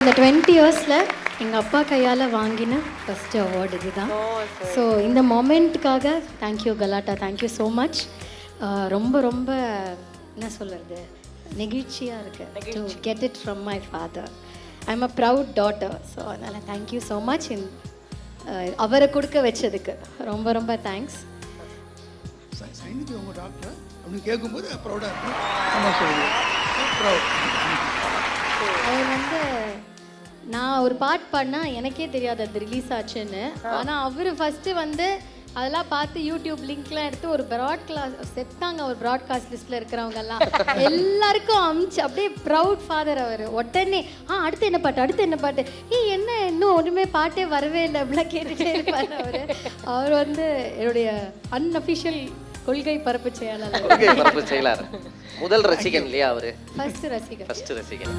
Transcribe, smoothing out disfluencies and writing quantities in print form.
இந்த 20 இயர்ஸில் எங்கள் அப்பா கையால் வாங்கின ஃபஸ்ட்டு அவார்டு இதுதான். ஸோ இந்த மொமெண்ட்டுக்காக தேங்க்யூ கலாட்டா, தேங்க்யூ ஸோ மச். ரொம்ப ரொம்ப என்ன சொல்கிறது, நெகிழ்ச்சியாக இருக்குது to get it from my father. I am a proud daughter. So அதனால் தேங்க்யூ ஸோ மச். அவரை கொடுக்க வச்சதுக்கு ரொம்ப ரொம்ப தேங்க்ஸ். சைனிக்கு உங்கள் டாக்டர் அப்படின்னு கேட்கும்போது ப்ரௌடாக இருக்கும். அவர் வந்து நான் ஒரு பாட் பாடினா எனக்கே தெரியாது அது ரிலீஸ் ஆச்சுன்னு. ஆனால் அவர் ஃபஸ்ட்டு வந்து அதெல்லாம் பார்த்து யூடியூப் லிங்க்லாம் எடுத்து ஒரு செத்தாங்க ஒரு ப்ராட்காஸ்ட் லிஸ்ட்டில் இருக்கிறவங்கெல்லாம் எல்லாருக்கும் அமிச்சு அப்படியே ப்ரவுட் ஃபாதர் அவர். உடனே அடுத்து என்ன பாட்டு என்ன இன்னும் ஒன்றுமே பாட்டே வரவே இல்லை அப்படிலாம் கேட்டுகிட்டே இருப்பார் அவர். அவர் வந்து என்னுடைய அன்அஃபிஷியல் கொள்கை பரப்பு செயலாளர். முதல் ரசிகன் இல்லையா அவரு? ஃபர்ஸ்ட் ரசிகன்.